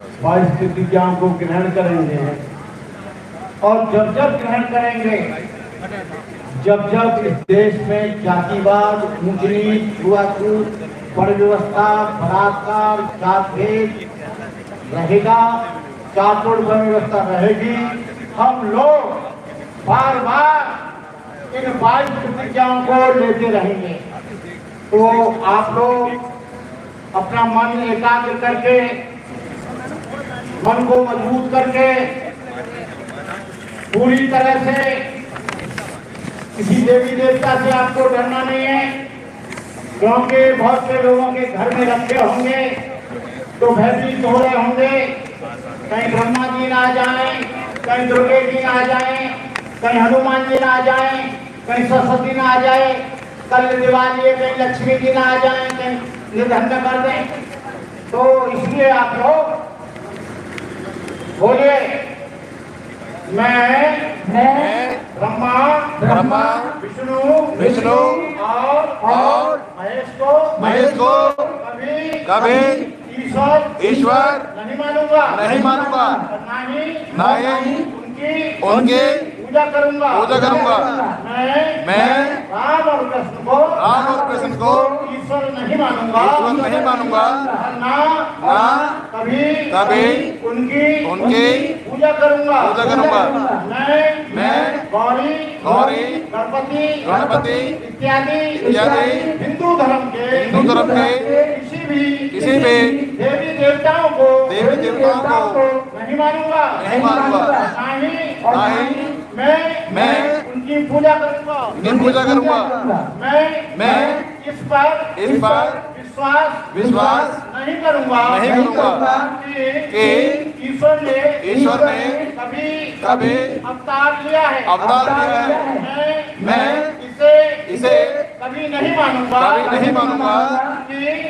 परिस्थितियों को ग्रहण करेंगे और जब जब ग्रहण करेंगे, जब जब इस देश में जातिवाद, ऊंच नीच, छुआछूत, व्यवस्था, बलात्कार, जात भेद रहेगा, चातुर व्यवस्था रहेगी, हम लोग बार बार इन 22 प्रतिज्ञाओं को लेते रहेंगे। तो आप लोग अपना मन एकाग्र करके, मन को मजबूत करके पूरी तरह से, किसी देवी देवता से आपको डरना नहीं है, क्योंकि बहुत से लोगों के घर में रखे होंगे तो भयभीत हो रहे होंगे, कहीं ब्रह्मा जी ना आ जाए, कहीं दुर्गे जी ना आ जाए, कहीं हनुमान जी ना आ जाए, कहीं सरस्वती ना आ जाए, कल दिवाली है कहीं लक्ष्मी जी ना आ जाए, कहीं निधन न कर दें। तो इसलिए आप लोग बोलिए, मैं ब्रह्मा विष्णु और महेश को कभी ईश्वर नहीं मानूंगा, ना ही उनकी पूजा करूंगा। मैं राम और कृष्ण को ईश्वर नहीं मानूंगा, ना कभी उनकी पूजा करूंगा। मैं गौरी गणपति इत्यादि हिंदू धर्म के किसी भी देवी देवताओं को नहीं मानूंगा, ना ही मैं उनकी पूजा करूंगा। मैं इस पर विश्वास नहीं करूंगा कि ईश्वर ने कभी अवतार लिया है। मैं इसे कभी नहीं मानूंगा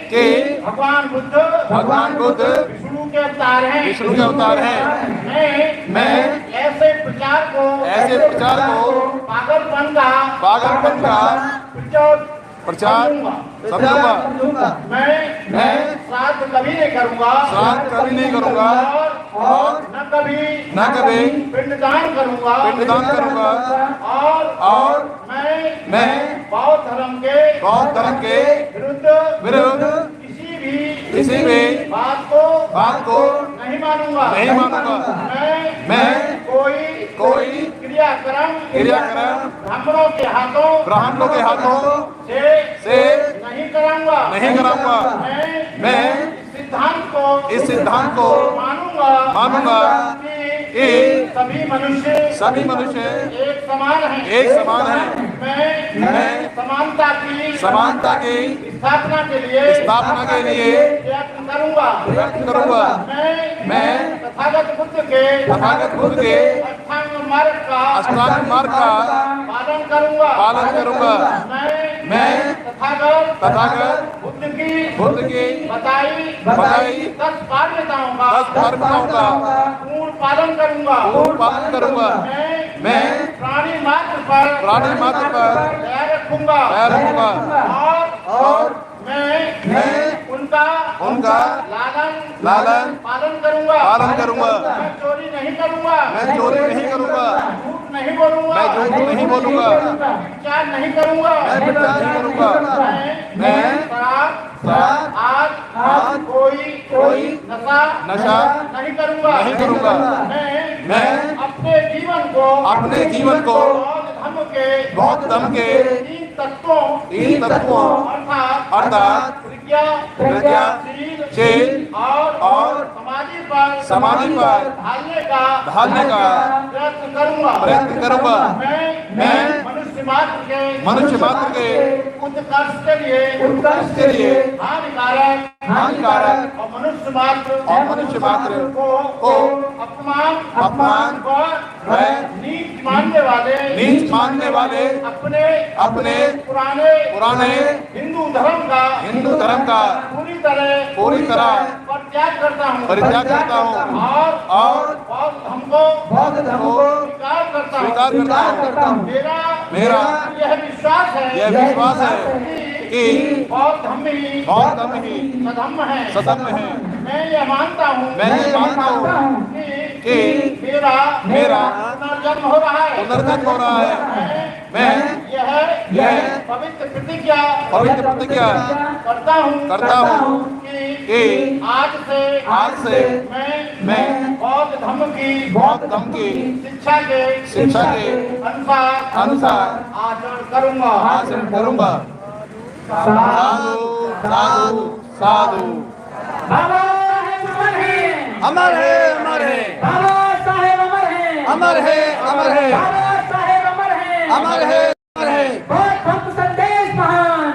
कि भगवान बुद्ध विष्णु के अवतार हैं। मैं ऐसे प्रचार को पागलपन का प्रचार समझूंगा। मैं श्राद्ध कभी नहीं करूंगा और न कभी पिंडदान करूंगा। और मैं बौद्ध धर्म के विरुद्ध किसी भी बात को नहीं मानूंगा। मैं कोई क्रियाक्रम ब्राह्मणों के हाथों से नहीं कराऊंगा। मैं इस सिद्धांत को मानूंगा कि सभी मनुष्य एक समान हैं। मैं समानता की स्थापना के लिए प्रयत्न करूंगा। मैं तथागत बुद्ध के अष्टांग मार्ग का पालन करूंगा। मैं तथागत बुद्ध की बताई 10 मान्यताओं का पूर्ण पालन करूंगा। मैं प्राणी मात्र पर दया रखूंगा और मैं उनका लालन पालन करूंगा। मैं चोरी नहीं करूंगा, झूठ नहीं बोलूंगा, विचार नहीं करूंगा। मैं आज कोई नशा नहीं करूंगा। मैं अपने जीवन को बौद्ध धर्म के 3 तत्वों अर्थात प्रज्ञा, शील और समाधि पर ढालने का प्रयत्न करूंगा। मैं मनुष्य मात्र के उत्कर्ष के लिए हानिकारक और मनुष्य मात्र को अपमान व नीच मानने वाले अपने पुराने हिंदू धर्म का पूरी तरह परित्याग करता हूँ और बौद्ध धर्म को स्वीकार करता हूँ। मेरा यह विश्वास है कि बौद्ध धर्म ही सधम्म है। मैं ये मानता हूँ कि मेरा पुनर्जन्म हो रहा है। मैं यह पवित्र प्रतिज्ञा करता हूँ कि आज से मैं बौद्ध धर्म की शिक्षा के अनुसार आचरण करूँगा। साधु साधु साधु। बाबा साहेब अमर है, अमर है अमर है, बाबा साहेब अमर है, अमर है अमर है, बाबा साहेब अमर है, अमर है अमर है। बौद्ध धर्म संदेश महान,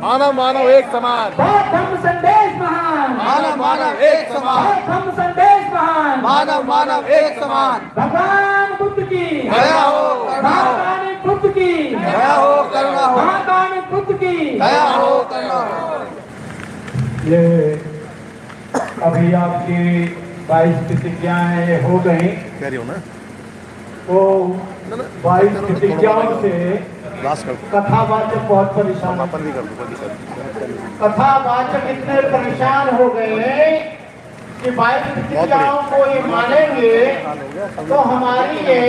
मानव मानव एक समान, बौद्ध धर्म संदेश महान, मानव मानव एक समान, बौद्ध धर्म संदेश महान, मानव मानव एक समान। भगवान बुद्ध की दया हो करुणा हो, भगवान बुद्ध की दया हो करुणा हो, भगवान बुद्ध की दया हो करुणा हो। ये अभी आपकी 22 प्रतिज्ञाएं हो गई। तो 22 प्रतिज्ञाओं से कथावाचक बहुत परेशान, कथावाचक इतने परेशान हो गए कि 22 प्रतिज्ञाओं को ये मानेंगे तो हमारी ये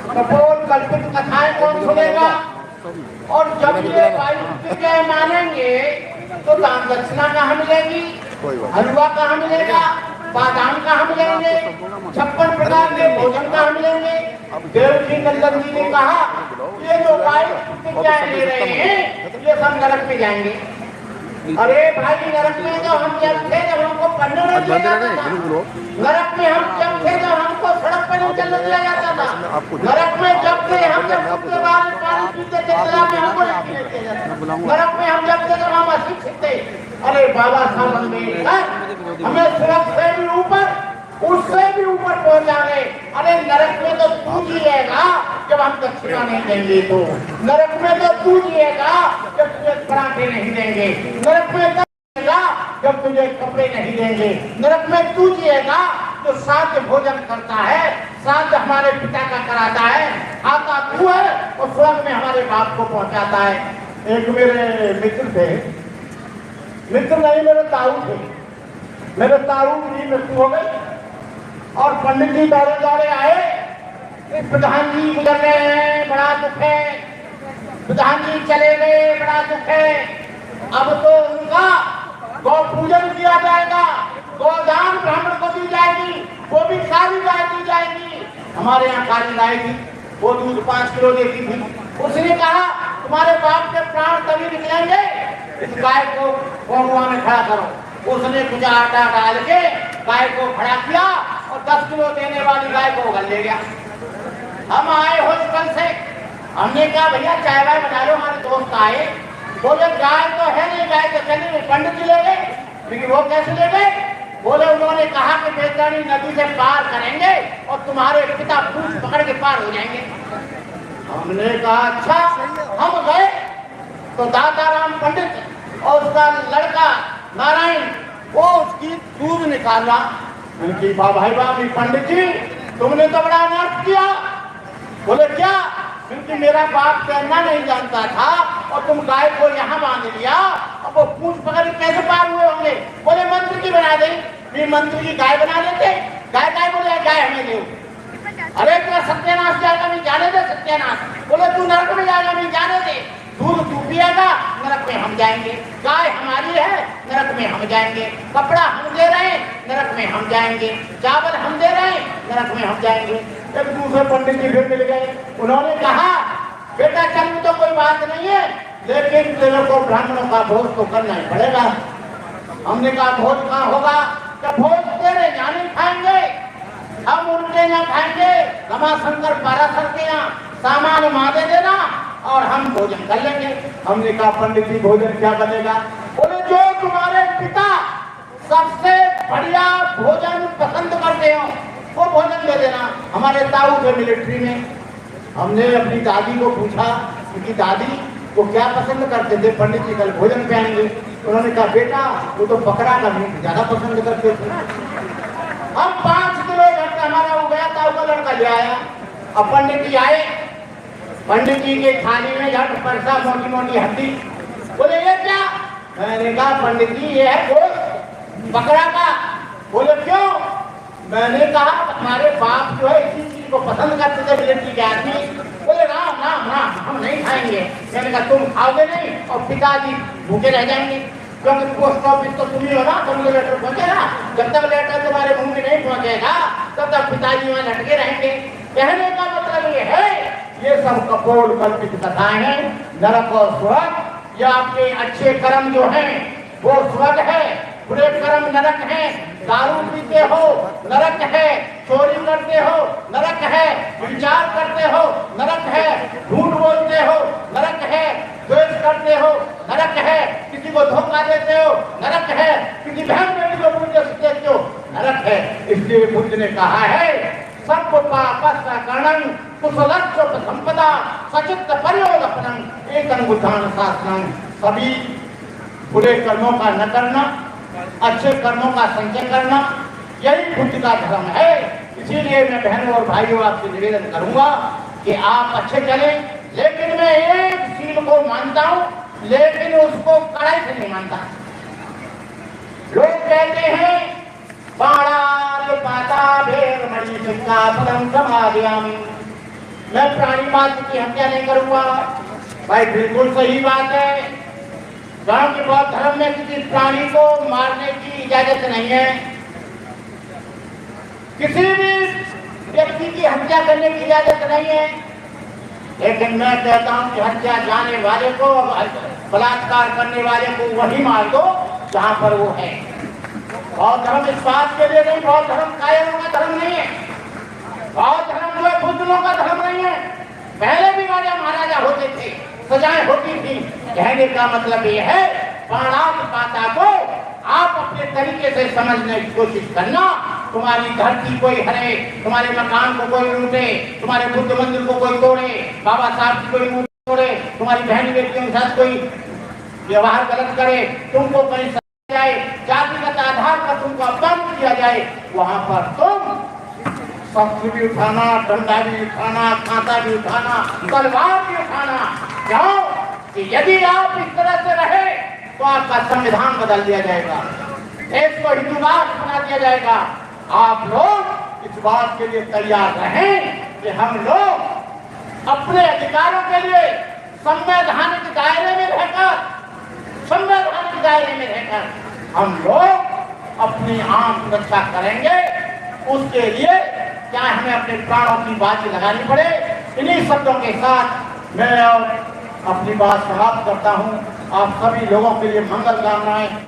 कपोल कल्पित कथाएं कौन सुनेगा। और जब ये 22 प्रतिज्ञाएं मानेंगे तो दान दक्षिणा कहाँ मिलेगी, हलवा कहाँ मिलेगा, बादाम कहाँ मिलेंगे, 56 प्रकार के भोजन कहाँ मिलेंगे। देवकी नंदन जी ने कहा ये जो 22 प्रतिज्ञाएं ले रहे हैं ये सब नरक में जाएंगे। अरे भाई नरक में तो हम जब थे जब हमको पढ़ने नहीं दिया जाता था, नरक में हम जब थे जब हमको सड़क पर नहीं चलने दिया जाता था, नरक में जब थे हम जब उसके बाद पानी पीते थे तालाब में हमको नहीं पीने दिया जाता, नरक में हम जब थे जब हम अशिक्षित थे। अरे बाबा साहब हमें सड़क से भी ऊपर उससे भी ऊपर पहुंचा गए। अरे नरक में तो तू जिएगा जब हम दक्षिणा नहीं देंगे, तो नरक में तो तू जिएगा जब तुझे पराठे नहीं देंगे, नरक में तो जिएगा जब तुझे कपड़े नहीं देंगे, नरक में तू जिएगा जो साध्य भोजन करता है, साध्य हमारे पिता का कराता है, आता तू है और स्वर्ग में हमारे बाप को पहुंचाता है। एक मेरे मित्र थे, मित्र नहीं मेरे ताऊ थे, मेरे ताऊ की मृत्यु हो गई और पंडित जी दौड़े दौड़े आए, प्रधान जी गुजर रहे हैं, बड़ा दुख है, प्रधान जी चले गए, बड़ा दुख है। अब तो उनका गौ पूजन किया जाएगा, गोदान ब्राह्मण को दी जाएगी, वो भी सारी गाय दी जाएगी। हमारे यहाँ काली गाय थी, वो दूध 5 किलो देती थी। उसने कहा तुम्हारे बाप के प्राण तभी निकलेंगे इस गाय को गौवा में खड़ा करो। उसने कुछ आटा डाल के गाय को खड़ा किया और 10 किलो देने वाली गाय को उगल ले गया। हम आए हॉस्पिटल से, हमने कहा भैया चाय वाय बना लो, हमारे दोस्त आए, बोले गाय तो है नहीं, गाय तो चली गई, पंडित जी ले गए। लेकिन वो कैसे ले गए? बोले उन्होंने कहा कि बेचारी नदी से पार करेंगे और तुम्हारे पिता पूछ पकड़ के पार हो जाएंगे। हमने कहा अच्छा। हम गए तो दाताराम पंडित और उसका लड़का नारायण वो उसकी दूध निकाला। उनकी भाई बाबी पंडित जी तुमने तो बड़ा अनर्थ किया। बोले क्या? क्योंकि मेरा बाप तैरना नहीं जानता था और तुम गाय को यहाँ बांध लिया, अब वो पूछ पकड़ कैसे पार हुए होंगे? बोले मंत्र की बना दे। फिर मंत्र की गाय बना देते। गाय गाय बोले गाय हमें दे। अरे तेरा सत्यानाश जाएगा, नहीं जाने दे सत्यानाश। बोले तू नरक में जाएगा, नहीं जाने दे। दूध तू पिएगा, नरक में हम जाएंगे। गाय हमारी है, नरक में हम जाएंगे। कपड़ा हम दे रहे हैं, नरक में हम जाएंगे। चावल हम दे रहे हैं, नरक में हम जाएंगे। एक दूसरे पंडित जी फिर मिल गए। उन्होंने कहा बेटा जन्म तो कोई बात नहीं है, लेकिन तेरे को ब्राह्मणों का भोज तो करना ही पड़ेगा। हमने कहा भोज कहाँ होगा? तो भोज तेरे यहाँ नहीं खाएंगे, हम उनके यहाँ खाएंगे। रमाशंकर पाराशर के यहाँ सामान मादे देना और हम भोजन कर लेंगे। हमने कहा पंडित जी भोजन क्या बनेगा? बोले जो तुम्हारे पिता सबसे बढ़िया भोजन पसंद करते हो वो भोजन दे देना। हमारे ताऊ थे मिलिट्री में। हमने अपनी दादी को पूछा कि दादी वो क्या पसंद करते थे? पंडित जी कल भोजन पे आएंगे। उन्होंने कहा बेटा वो तो बकरा का मीट ज्यादा पसंद करते थे। हम 5 किलो घंटा हमारा हो गया, ताऊ का लड़का ले आया। अब पंडित जी आए, पंडित जी के थाली में झट परसा मोटी मोटी हड्डी। बोले ये क्या? मैंने कहा पंडित जी ये है गोश्त। पकड़ा का। बोले क्यों? मैंने कहा हमारे बाप जो है इसी चीज को पसंद करते थे मिलिट्री के आदमी। बोले राम राम राम हम नहीं खाएंगे। मैंने कहा तुम खाओगे नहीं और पिताजी भूखे रह जाएंगे, क्योंकि पोस्ट ऑफिस तो तुम ही हो ना, तुम लेटर पहुंचेगा। जब तक लेटर तुम्हारे मुंह में नहीं पहुंचेगा तब तक पिताजी वहां लटके रहेंगे। कहने का मतलब ये है, ये सब कपोल कल्पित कथाएं हैं। नरक और स्वर्ग, या आपके अच्छे कर्म जो हैं वो स्वर्ग है, बुरे कर्म नरक है। दारू पीते हो नरक है, चोरी करते हो नरक है, विचार करते हो नरक है, झूठ बोलते हो नरक है, द्वेष करते हो नरक है, किसी को धोखा देते हो नरक है, किसी बहन बेटी को पूजते देते हो नरक है। इसलिए बुद्ध ने कहा है सब पापस्करणं कुशलस्य संपदा सचित्त पर्योदपनं एकं बुद्धान शासनं। सभी बुरे कर्मों का न करना, अच्छे कर्मों का संचय करना, यही बुद्ध का धर्म है। इसीलिए मैं बहनों और भाइयों आपसे निवेदन करूंगा कि आप अच्छे चलें, लेकिन मैं एक सील को मानता हूं, लेकिन उसको कड़ाई से नहीं मानता। लोग कहते हैं बाणाल पाता भेर मणि सिक्का पदम समाधियामि, मैं प्राणी मात्र की हत्या नहीं करूंगा। भाई बिल्कुल सही बात है, गांव के बौद्ध धर्म में किसी प्राणी को मारने की इजाजत नहीं है, किसी भी व्यक्ति की हत्या करने की इजाजत नहीं है। लेकिन मैं कहता हूं कि हत्या जाने वाले को, बलात्कार करने वाले को वही मार दो जहां पर वो है। बौद्ध धर्म इस बात के लिए नहीं, बौद्ध धर्म कायरों का धर्म नहीं है, बौद्ध धर्म जो है बुजुर्गों का धर्म नहीं है। पहले भी राजा महाराजा होते थे, सजाएं होती थी। कहने का मतलब ये है बाणात पाता को आप अपने तरीके से समझने की कोशिश करना। तुम्हारी धरती कोई हरे, तुम्हारे मकान को कोई लूटे, तुम्हारे बुद्ध मंदिर को कोई तोड़े, बाबा साहब की कोई मुंह तोड़े, तुम्हारी बहन बेटियों के साथ कोई व्यवहार गलत करे, तुमको कहीं जाए, जातिगत आधार पर तुमको अपमान किया जाए, वहां पर तुम शस्त्र भी उठाना, डंडा भी उठाना, कांटा भी उठाना, तलवार भी उठाना। क्यों? कि यदि आप इस तरह से रहे तो आपका संविधान बदल दिया जाएगा, देश को हिंदूवाद बना दिया जाएगा। आप लोग इस बात के लिए तैयार रहें कि हम लोग अपने अधिकारों के लिए संवैधानिक दायरे में रहकर हम लोग अपनी आम सुरक्षा करेंगे। उसके लिए क्या हमें अपने प्राणों की बाजी लगानी पड़े। इन्हीं शब्दों के साथ मैं अपनी बात समाप्त करता हूं। आप सभी लोगों के लिए मंगल कामनाएं।